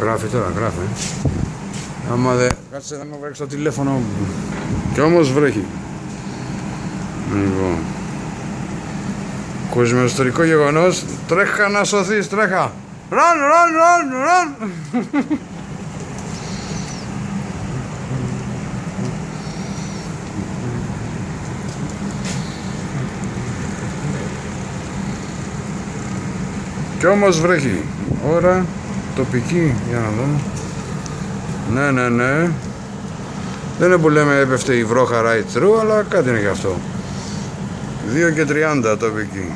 Γράφει τώρα, γράφει. Άμα δεν... Κάτσε να μου βρέξει το τηλέφωνο μου. Κι όμως βρέχει. Λοιπόν. Ακούς με ιστορικό γεγονός. Τρέχα να σωθείς, τρέχα. Ραν. Κι όμως βρέχει. Ώρα τοπική, για να δούμε. Ναι. Δεν είναι που λέμε έπεφτε η βρόχα right through, αλλά κάτι είναι γι' αυτό. 2:30 τοπική.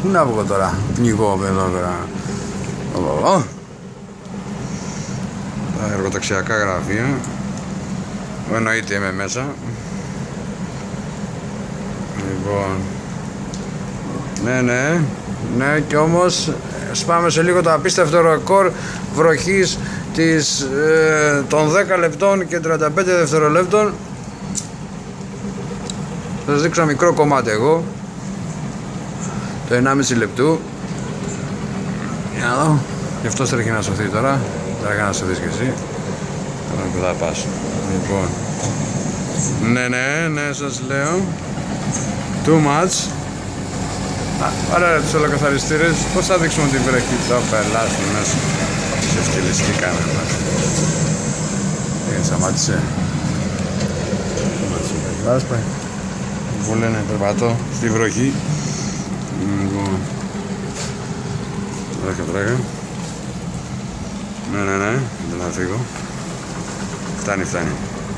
Πού να βγω τώρα, πνιγώ εδώ πέρα. Τα εργοταξιακά γραφεία. Εννοείται είμαι μέσα. Λοιπόν. Ναι, και όμως σπάμε σε λίγο το απίστευτο ρεκόρ βροχής των 10 λεπτών και 35 δευτερολέπτων. Θα σας δείξω ένα μικρό κομμάτι εγώ, το 1,5 λεπτού. Για να δω. Γι' αυτό τρέχει να σωθεί τώρα. Τρέχει να σωθείς κι εσύ. Τώρα που θα πας. Λοιπόν. Ναι, σας λέω. Too much. Ωραία τους ολοκαθαριστήρες. Πώς θα δείξουμε την βρέχη? Το πελάσουν μέσα. Σε ευτελιστήκαμε μας. Σταμάτησε. Λάσπα. Που λένε περπατώ στη βροχή. Λοιπόν. Τρέχα. Ναι. Δεν θα φύγω. Φτάνει.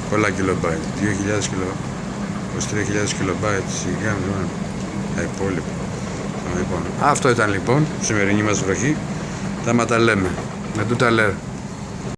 Πολλά κιλομπάιτ. 2.000 κιλο. 23.000 κιλομπάιτ. Σιγά μιλάμε. Τα υπόλοιπα. Λοιπόν, αυτό ήταν λοιπόν η σημερινή μας βροχή. Τα λέμε. Με τούτα λέρ.